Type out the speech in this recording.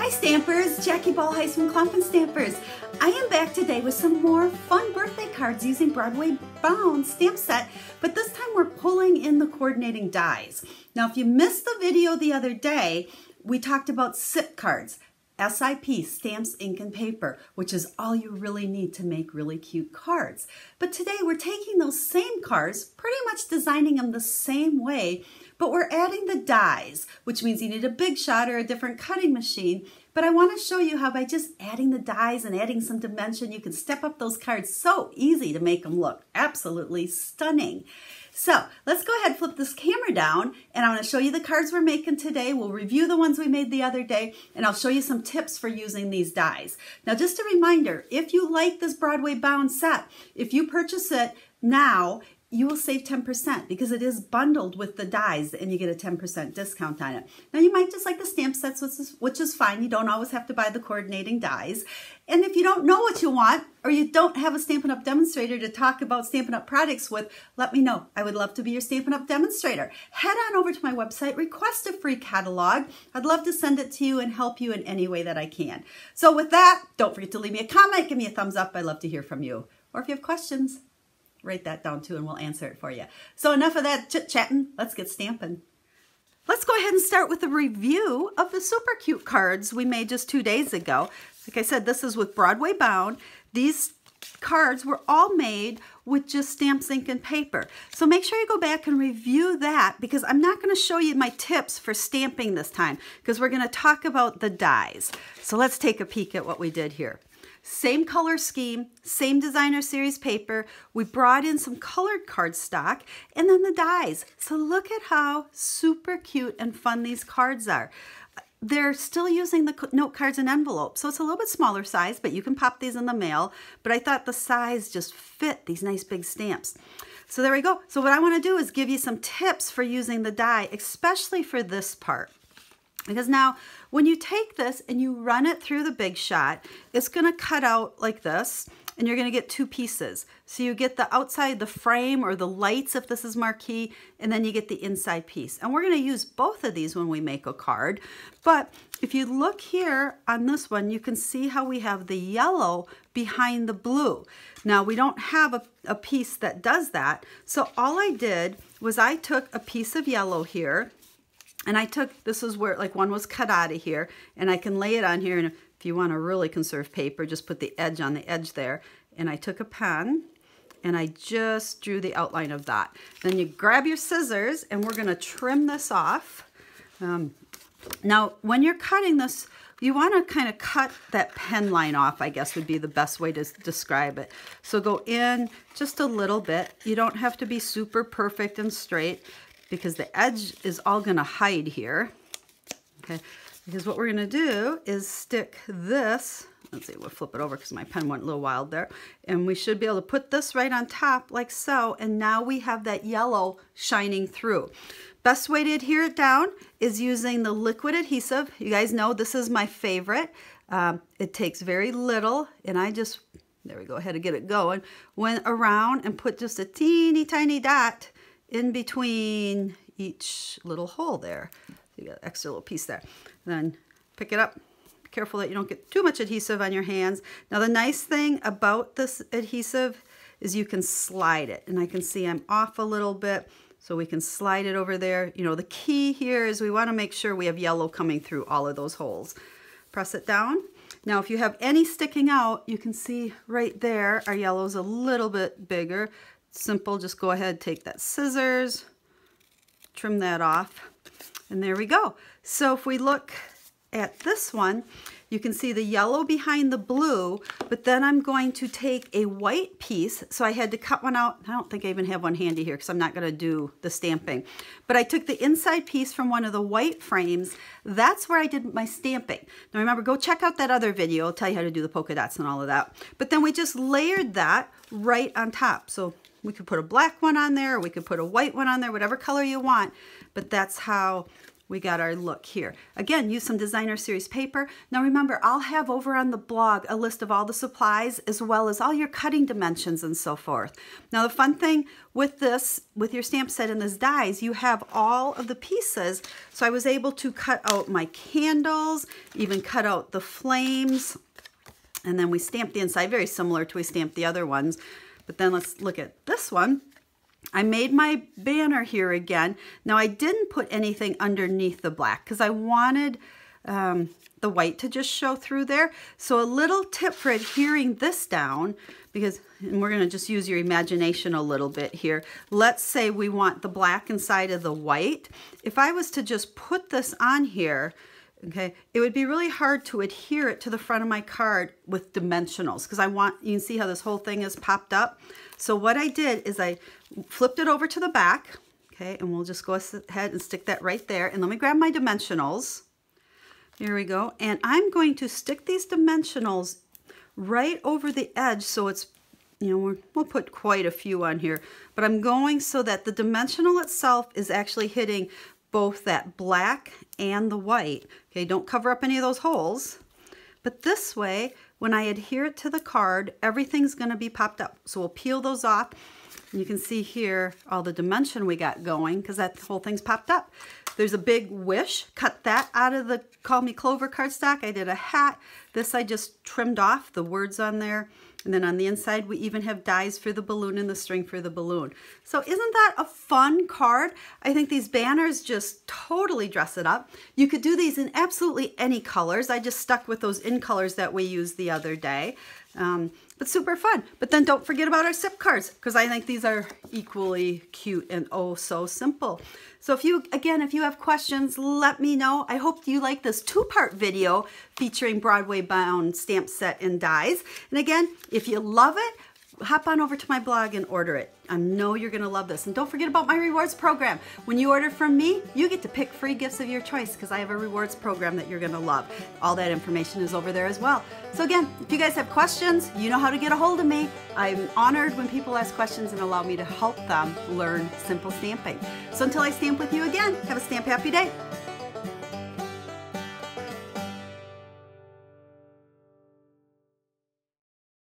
Hi Stampers, Jackie Bolhuis from Klompen Stampers. I am back today with some more fun birthday cards using Broadway bound stamp set, but this time we're pulling in the coordinating dies. Now if you missed the video the other day, we talked about SIP cards. SIP, stamps, ink, and paper, which is all you really need to make really cute cards. But today we're taking those same cards, pretty much designing them the same way, but we're adding the dies, which means you need a big shot or a different cutting machine. But I want to show you how by just adding the dies and adding some dimension, you can step up those cards so easy to make them look absolutely stunning. So let's go ahead and flip this camera down, and I want to show you the cards we're making today. We'll review the ones we made the other day, and I'll show you some tips for using these dies. Now just a reminder, if you like this Broadway bound set, if you purchase it now, you will save 10% because it is bundled with the dies and you get a 10% discount on it. Now you might just like the stamp sets, which is fine. You don't always have to buy the coordinating dies. And if you don't know what you want, or you don't have a Stampin' Up demonstrator to talk about Stampin' Up products with, let me know. I would love to be your Stampin' Up demonstrator. Head on over to my website, request a free catalog. I'd love to send it to you and help you in any way that I can. So with that, don't forget to leave me a comment, give me a thumbs up. I'd love to hear from you. Or if you have questions, write that down too and we'll answer it for you. So enough of that chit-chatting, let's get stamping. Let's go ahead and start with a review of the super cute cards we made just 2 days ago. Like I said, this is with Broadway bound. These cards were all made with just stamps, ink, and paper. So make sure you go back and review that because I'm not going to show you my tips for stamping this time because we're going to talk about the dies. So let's take a peek at what we did here. Same color scheme, same designer series paper. We brought in some colored cardstock and then the dies. So look at how super cute and fun these cards are. They're still using the note cards and envelopes, so it's a little bit smaller size, but you can pop these in the mail. But I thought the size just fit these nice big stamps. So there we go. So what I want to do is give you some tips for using the die, especially for this part. Because now when you take this and you run it through the big shot, it's going to cut out like this and you're going to get two pieces. So you get the outside, the frame or the lights if this is marquee, and then you get the inside piece. And we're going to use both of these when we make a card. But if you look here on this one, you can see how we have the yellow behind the blue. Now we don't have a piece that does that. So all I did was I took a piece of yellow here, and I took, this is where like one was cut out of here, and I can lay it on here, and if you want to really conserve paper, just put the edge on the edge there. And I took a pen and I just drew the outline of that. Then you grab your scissors and we're going to trim this off. Now when you're cutting this, you want to kind of cut that pen line off, I guess would be the best way to describe it. So go in just a little bit. You don't have to be super perfect and straight, because the edge is all going to hide here, okay? Because what we're going to do is stick this, let's see, we'll flip it over because my pen went a little wild there, and we should be able to put this right on top like so, and now we have that yellow shining through. Best way to adhere it down is using the liquid adhesive. You guys know this is my favorite. It takes very little, and I just, there we go, ahead to get it going, went around and put just a teeny tiny dot in between each little hole there. You got an extra little piece there. Then pick it up. Be careful that you don't get too much adhesive on your hands. Now the nice thing about this adhesive is you can slide it. And I can see I'm off a little bit, so we can slide it over there. You know, the key here is we want to make sure we have yellow coming through all of those holes. Press it down. Now if you have any sticking out, you can see right there our yellow's a little bit bigger. Simple, just go ahead, take that scissors, trim that off, and there we go. So if we look at this one, you can see the yellow behind the blue, but then I'm going to take a white piece. So I had to cut one out. I don't think I even have one handy here because I'm not going to do the stamping. But I took the inside piece from one of the white frames. That's where I did my stamping. Now remember, go check out that other video. I'll tell you how to do the polka dots and all of that. But then we just layered that right on top. So we could put a black one on there, or we could put a white one on there, whatever color you want. But that's how we got our look here. Again, use some designer series paper. Now remember, I'll have over on the blog a list of all the supplies as well as all your cutting dimensions and so forth. Now the fun thing with this, with your stamp set and this dies, you have all of the pieces. So I was able to cut out my candles, even cut out the flames, and then we stamped the inside, very similar to we stamped the other ones. But then let's look at this one. I made my banner here again. Now I didn't put anything underneath the black because I wanted the white to just show through there. So a little tip for adhering this down, because, and we're gonna just use your imagination a little bit here. Let's say we want the black inside of the white. If I was to just put this on here, okay, it would be really hard to adhere it to the front of my card with dimensionals because you can see how this whole thing is popped up. So what I did is I flipped it over to the back, okay, and we'll just go ahead and stick that right there. And let me grab my dimensionals. Here we go. And I'm going to stick these dimensionals right over the edge so it's, you know, we'll put quite a few on here, but I'm going so that the dimensional itself is actually hitting both that black and the white. Okay, don't cover up any of those holes. But this way, when I adhere it to the card, everything's going to be popped up. So we'll peel those off. And you can see here all the dimension we got going because that whole thing's popped up. There's a big wish. Cut that out of the Call Me Clover cardstock. I did a hat. This I just trimmed off the words on there. And then on the inside, we even have dies for the balloon and the string for the balloon. So isn't that a fun card? I think these banners just totally dress it up. You could do these in absolutely any colors. I just stuck with those in colors that we used the other day. But super fun. But then don't forget about our sip cards because I think these are equally cute and oh so simple. So if you have questions, let me know. I hope you like this two-part video featuring Broadway bound stamp set and dies. And again, if you love it, hop on over to my blog and order it. I know you're going to love this. And don't forget about my rewards program. When you order from me, you get to pick free gifts of your choice because I have a rewards program that you're going to love. All that information is over there as well. So again, if you guys have questions, you know how to get a hold of me. I'm honored when people ask questions and allow me to help them learn simple stamping. So until I stamp with you again, have a stamp happy day.